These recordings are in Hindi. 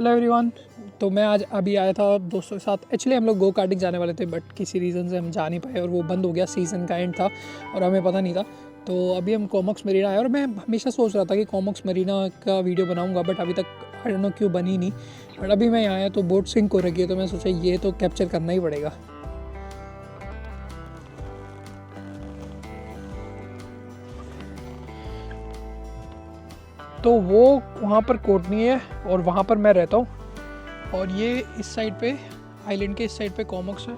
Hello everyone. तो मैं आज अभी आया था दोस्तों के साथ। एक्चुअली हम लोग गो कार्टिंग जाने वाले थे बट किसी रीज़न से हम जा नहीं पाए और वो बंद हो गया, सीज़न का एंड था और हमें पता नहीं था। तो अभी हम कॉमॉक्स मरीना आए और मैं हमेशा सोच रहा था कि कॉमॉक्स मरीना का वीडियो बनाऊंगा बट अभी तक आई डोंट नो क्यों बनी नहीं। बट अभी मैं यहाँ आया तो बोट सिंक हो रखी है तो मैं सोचा ये तो कैप्चर करना ही पड़ेगा। तो वो वहाँ पर कोटनी है और वहाँ पर मैं रहता हूँ और ये इस साइड पे आइलैंड के इस साइड पे कॉमॉक्स है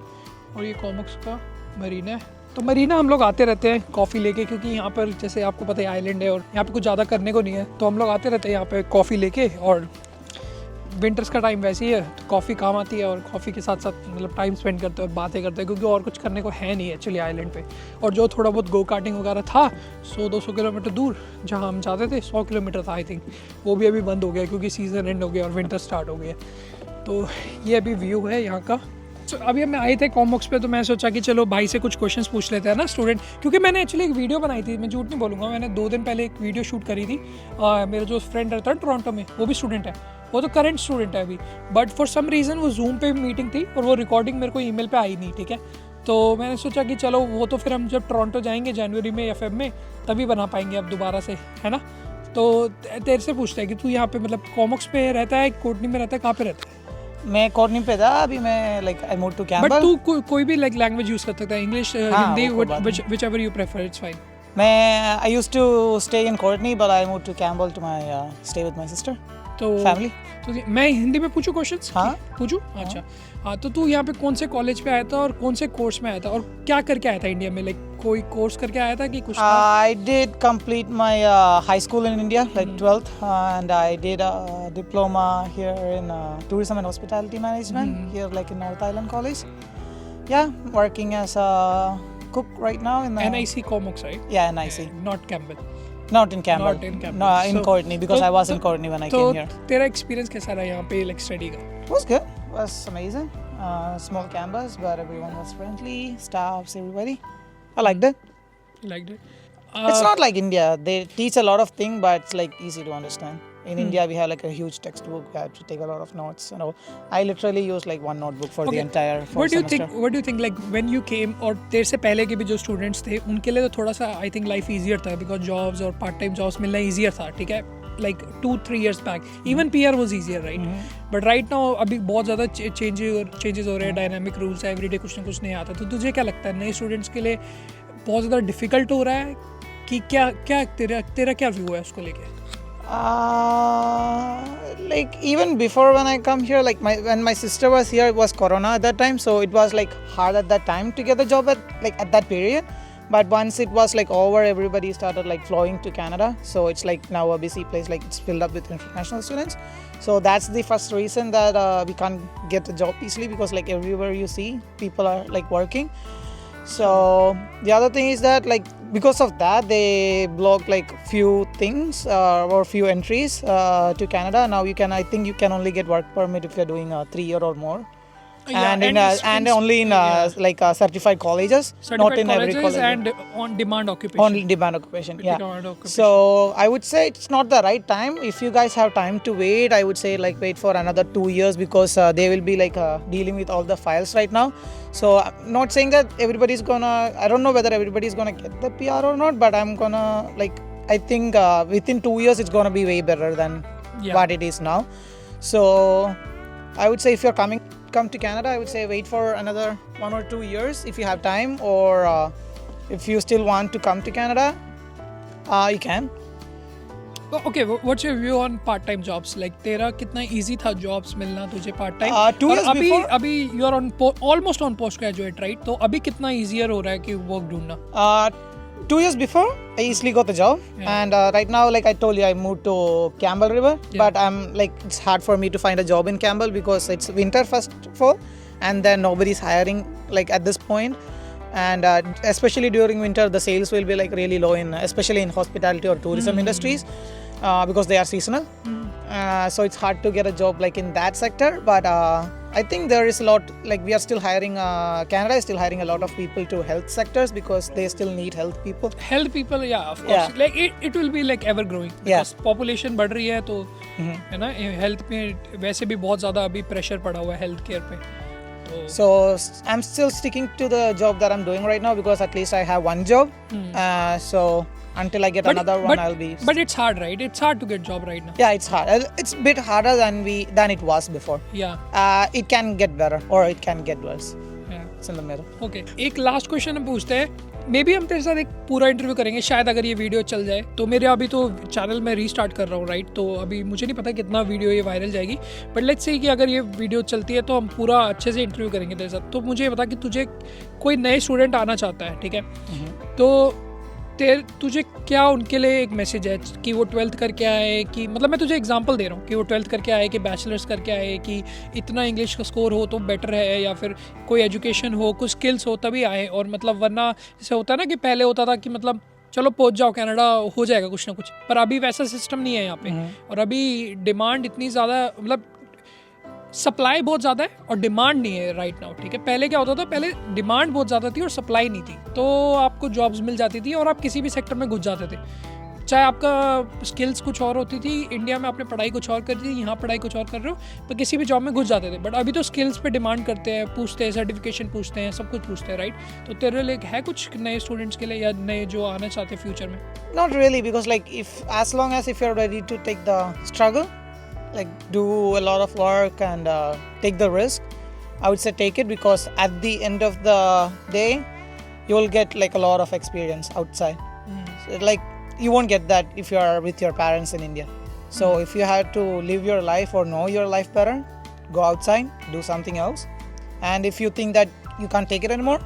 और ये कॉमॉक्स का मरीना है। तो मरीना हम लोग आते रहते हैं कॉफ़ी लेके, क्योंकि यहाँ पर जैसे आपको पता है आइलैंड है और यहाँ पे कुछ ज़्यादा करने को नहीं है, तो हम लोग आते रहते हैं यहाँ पे कॉफ़ी लेके। और विंटर्स का टाइम वैसे ही है तो कॉफ़ी काम आती है और कॉफ़ी के साथ साथ मतलब टाइम स्पेंड करते हैं और बातें करते हैं, क्योंकि और कुछ करने को है नहीं एक्चुअली आइलैंड पे। और जो थोड़ा बहुत गो कार्टिंग वगैरह था 100-200 किलोमीटर दूर जहाँ हम जाते थे, 100 किलोमीटर था आई थिंक, वो भी अभी बंद हो गया क्योंकि सीज़न एंड हो गया और विंटर स्टार्ट हो गया। तो ये अभी व्यू है यहाँ का। तो अभी हम आए थे कॉमॉक्स पे तो मैं सोचा कि चलो भाई से कुछ क्वेश्चंस पूछ लेते हैं ना स्टूडेंट, क्योंकि मैंने एक्चुअली एक वीडियो बनाई थी, मैं झूठ नहीं बोलूँगा, मैंने 2 दिन पहले एक वीडियो शूट करी थी। मेरा जो फ्रेंड रहता है टोरंटो में, वो भी स्टूडेंट है, वो तो करंट स्टूडेंट है अभी, बट फॉर सम रीज़न वो जूम पे मीटिंग थी और वो रिकॉर्डिंग मेरे को ईमेल पे आई नहीं, ठीक है। तो मैंने सोचा कि चलो वो तो फिर हम जब टोरंटो जाएंगे जनवरी में या फेब में तभी बना पाएंगे अब दोबारा से, है ना। तो तेरे से पूछते हैं कि तू यहाँ पे मतलब कॉमॉक्स पे रहता है, कोटनी में रहता है, कहाँ पे रहता है? मैं कोटनी पे था, अभी मैं like I move to Campbell. But तू कोई भी लाइक लैंग्वेज यूज कर सकता है, English, Hindi, whichever you prefer, it's fine. मैं I used to stay in Courtney but I move to Campbell to my stay with my sister तो फैमिली। तो मैं हिंदी में पूछूं क्वेश्चंस? हाँ पूछूं। अच्छा हाँ, तो तू यहाँ पे कौन से कॉलेज पे आया था और कौन से कोर्स में आया था और क्या करके आया था इंडिया में? लाइक कोई कोर्स करके आया था कि कुछ था? I did complete my high school in India, like 12th, and I did a diploma here in tourism and hospitality management here, like in North Island College. Yeah, working as a cook right now in the NIC Comox, right? Yeah, NIC. Not Campbell. Not in Campbell. Not in Campbell. No, in So- Courtney because I was in Courtney when I came here. तो तेरा एक्सपीरियंस कैसा रहा यहाँ पे लाइक स्टडी का? It was good. It was amazing. Small campus, but everyone was friendly. Staffs, everybody. I liked it. Like that? It's not like India. They teach a lot of things, but it's like easy to understand. In India, we have like a huge textbook. We have to take a lot of notes. You know, I literally use like one notebook for the entire What do you semester. think? What do you think? Like when you came और तेरे से पहले के भी जो स्टूडेंट्स थे उनके लिए तो थोड़ा सा आई थिंक लाइफ ईजियर था बिकॉज जॉब्स और पार्ट टाइम जॉब्स मिलना ईजियर था, ठीक है। Like 2-3 years back even PR was easier, right? But right now अभी बहुत ज़्यादा चेंजेस हो रहे हैं, डायनामिक रूल्स है, एवरीडे कुछ ना कुछ नहीं आता। तो तुझे क्या लगता है नए स्टूडेंट्स के लिए बहुत ज़्यादा डिफिकल्ट हो रहा है कि क्या तेरा क्या व्यू है उसको लेके? Like even before when I come here, like when my sister was here, it was Corona at that time, so it was like hard at that time to get a job at that period. But once it was like over, everybody started like flowing to Canada, so it's like now a busy place, like it's filled up with international students. So that's the first reason that we can't get a job easily, because like everywhere you see people are like working. So the other thing is that like because of that they blocked like few things or few entries to Canada. Now I think you can only get work permit if you're doing 3 year or more. And only in like certified colleges, not in every college. And on demand occupation. On demand occupation, yeah. Demand occupation. So I would say it's not the right time. If you guys have time to wait, I would say like wait for another 2 years, because they will be like dealing with all the files right now. So I'm not saying that everybody's gonna, I don't know whether everybody's gonna get the PR or not, but I'm gonna like, I think within 2 years it's gonna be way better than what it is now. So I would say if you're come to Canada, I would say wait for another 1 or 2 years if you have time, or if you still want to come to Canada, you can. Okay, what's your view on part time jobs? Like तेरा कितना easy था jobs मिलना तुझे part time? 2 years before. अभी you are on almost on postgraduate, right? तो अभी कितना easier हो रहा है कि work ढूंढना? 2 years before, I easily got the job, and right now, like I told you, I moved to Campbell River, but I'm like it's hard for me to find a job in Campbell because it's winter first of all, and then nobody's hiring like at this point, and especially during winter, the sales will be like really low especially in hospitality or tourism industries, because they are seasonal. So it's hard to get a job like in that sector, but I think there is a lot, like we are still hiring, Canada is still hiring a lot of people to health sectors because they still need health people. Health people, yeah, of course. Yeah. Like it will be like ever growing. Because population बढ़ रही है तो है ना, health में वैसे भी बहुत ज़्यादा अभी pressure पड़ा हुआ है health care पे. So I'm still sticking to the job that I'm doing right now because at least I have one job. So until I get another one, I'll be. But it's hard, right? It's hard to get job right now. Yeah, it's hard. It's a bit harder than it was before. Yeah. It can get better or it can get worse. Yeah. It's in the middle. Okay. एक लास्ट क्वेश्चन हम पूछते हैं. मे बी हम तेरे साथ एक पूरा इंटरव्यू करेंगे शायद अगर ये वीडियो चल जाए तो. मेरे अभी तो चैनल में रीस्टार्ट कर रहा हूँ, राइट? तो अभी मुझे नहीं पता कितना वीडियो ये वायरल जाएगी, बट लेट्स से कि अगर ये वीडियो चलती है तो हम पूरा अच्छे से इंटरव्यू करेंगे तेरे साथ. तो मुझे बता कि तुझे कोई नए स्टूडेंट आना चाहता है, ठीक है? तो तुझे क्या उनके लिए एक मैसेज है कि वो 12th करके आए, कि मतलब मैं तुझे एग्जांपल दे रहा हूँ कि वो 12th करके आए, कि बैचलर्स करके आए, कि इतना इंग्लिश का स्कोर हो तो बेटर है, या फिर कोई एजुकेशन हो, कुछ स्किल्स हो तभी आए. और मतलब वरना जैसे होता है ना कि पहले होता था कि मतलब चलो पहुँच जाओ कनाडा, हो जाएगा कुछ ना कुछ, पर अभी वैसा सिस्टम नहीं है यहाँ पे. और अभी डिमांड इतनी ज़्यादा, मतलब सप्लाई बहुत ज़्यादा है और डिमांड नहीं है राइट नाउ, ठीक है? पहले क्या होता था, पहले डिमांड बहुत ज़्यादा थी और सप्लाई नहीं थी, तो आपको जॉब्स मिल जाती थी और आप किसी भी सेक्टर में घुस जाते थे. चाहे आपका स्किल्स कुछ और होती थी, इंडिया में आपने पढ़ाई कुछ और कर दी, यहाँ पढ़ाई कुछ और कर रहे हो, तो किसी भी जॉब में घुस जाते थे. बट अभी तो स्किल्स पे डिमांड करते हैं, पूछते हैं, सर्टिफिकेशन पूछते हैं, सब कुछ पूछते हैं, राइट? तो तेरे लिए है कुछ नए स्टूडेंट्स के लिए या नए जो आना चाहते हैं फ्यूचर में? Not really, because like as long as if you're ready to take the struggle, like do a lot of work and take the risk, I would say take it, because at the end of the day you will get like a lot of experience outside. So, like you won't get that if you are with your parents in India. So if you have to live your life or know your life better, go outside, do something else. And if you think that you can't take it anymore,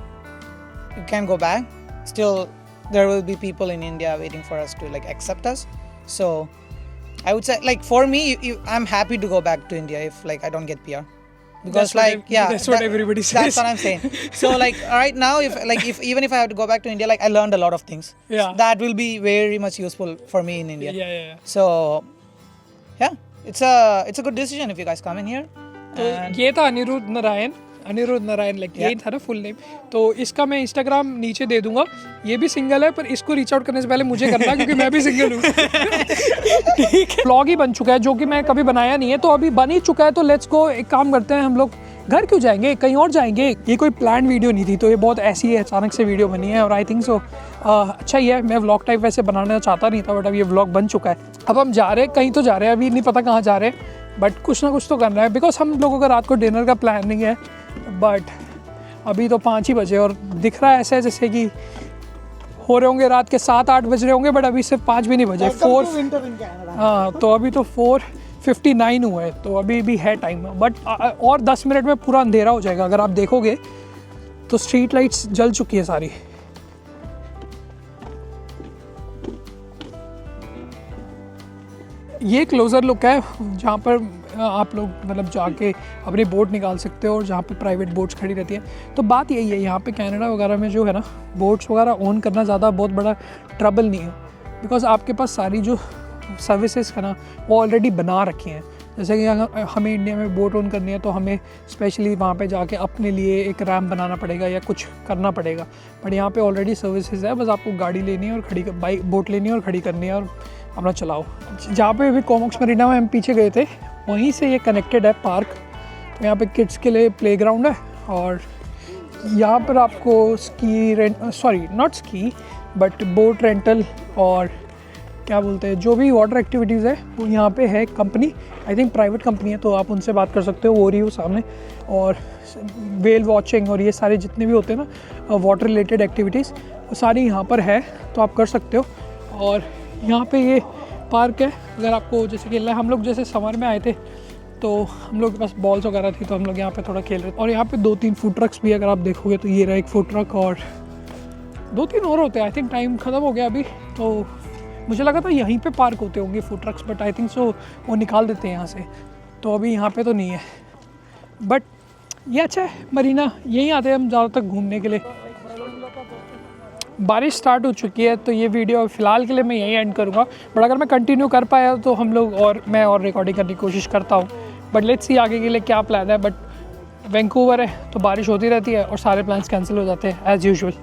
you can go back. Still there will be people in India waiting for us to like accept us. So I would say, like for me, I'm happy to go back to India if like I don't get PR, because that's what everybody says. That's what I'm saying. So like right now, if even if I have to go back to India, like I learned a lot of things. Yeah. That will be very much useful for me in India. Yeah. So yeah, it's a good decision if you guys come in here. तो ये था अनिरुद्ध नारायण, लाइक यही था ना फुल नेम. तो इसका मैं इंस्टाग्राम नीचे दे दूंगा. ये भी सिंगल है, पर इसको रीच आउट करने से पहले मुझे करना है क्योंकि मैं भी सिंगल हूँ. ठीक है. ब्लॉग ही बन चुका है जो कि मैं कभी बनाया नहीं है, तो अभी बन ही चुका है. तो लेट्स गो, एक काम करते हैं, हम लोग घर क्यों जाएंगे, कहीं और जाएंगे. ये कोई प्लान वीडियो नहीं थी, तो ये बहुत ऐसी है अचानक से वीडियो बनी है. और आई थिंक सो अच्छा ही है. मैं व्लॉग टाइप वैसे बनाना चाहता नहीं था, बट अब ये व्लॉग बन चुका है. अब हम जा रहे हैं, कहीं तो जा रहे हैं, अभी नहीं पता कहाँ जा रहे हैं, बट कुछ ना कुछ तो करना है. बिकॉज हम लोगों का रात को डिनर का प्लान नहीं है, बट अभी तो 5 ही बजे और दिख रहा है ऐसे जैसे कि हो रहे होंगे रात के 7-8 बज रहे होंगे, बट अभी सिर्फ 5 भी नहीं बजे. 4 हाँ, तो अभी तो 4:59 हुआ है, तो अभी भी है टाइम. बट और 10 मिनट में पूरा अंधेरा हो जाएगा. अगर आप देखोगे तो स्ट्रीट लाइट्स जल चुकी है सारी. ये क्लोज़र लुक है जहाँ पर आप लोग मतलब जाके अपनी बोट निकाल सकते हो और जहाँ पे प्राइवेट बोट्स खड़ी रहती है. तो बात यही है, यहाँ पे कनाडा वगैरह में जो है ना, बोट्स वगैरह ओन करना ज़्यादा बहुत बड़ा ट्रबल नहीं है, बिकॉज आपके पास सारी जो सर्विसेज है ना वो ऑलरेडी बना रखी हैं. जैसे कि अगर हमें इंडिया में बोट ओन करनी है तो हमें स्पेशली वहाँ पे जाके अपने लिए एक रैम्प बनाना पड़ेगा या कुछ करना पड़ेगा. बट यहाँ पे ऑलरेडी सर्विसेज है, बस आपको गाड़ी लेनी है और खड़ी बाइक बोट लेनी है और खड़ी करनी है और अपना चलाओ. जहाँ पे अभी कॉमॉक्स मरीना में हम पीछे गए थे, वहीं से ये कनेक्टेड है पार्क. तो यहाँ पे किड्स के लिए प्लेग्राउंड है और यहाँ पर आपको not ski but boat rental और क्या बोलते हैं, जो भी वाटर एक्टिविटीज़ है वो यहाँ पे है. Company I think private company है, तो आप उनसे बात कर सकते हो, वो रही हो सामने. और वेल वॉचिंग और ये सारे जितने भी होते हैं ना वाटर रिलेटेड एक्टिविटीज़, वो सारी यहाँ पर है, तो आप कर सकते हो. और यहाँ पे ये पार्क है, अगर आपको जैसे खेलना है. हम लोग जैसे समर में आए थे तो हम लोग के पास बॉल्स वगैरह थी, तो हम लोग यहाँ पे थोड़ा खेल रहे थे. और यहाँ पे 2-3 फूड ट्रक्स भी अगर आप देखोगे तो ये रहा एक फूड ट्रक और 2-3 और होते हैं. आई थिंक टाइम ख़त्म हो गया अभी, तो मुझे लगा था यहीं पे पार्क होते होंगे food trucks, but I think so वो निकाल देते हैं यहाँ से, तो अभी यहाँ पे तो नहीं है. बट ये अच्छा है मरीना, यहीं आते हैं हम ज़्यादातर घूमने के लिए. बारिश स्टार्ट हो चुकी है, तो ये वीडियो फ़िलहाल के लिए मैं यहीं एंड करूँगा. बट अगर मैं कंटिन्यू कर पाया तो हम लोग मैं और रिकॉर्डिंग करने की कोशिश करता हूँ. बट लेट्स सी आगे के लिए क्या प्लान है. बट वैंकूवर है तो बारिश होती रहती है और सारे प्लान्स कैंसिल हो जाते हैं एज़ यूजुअल।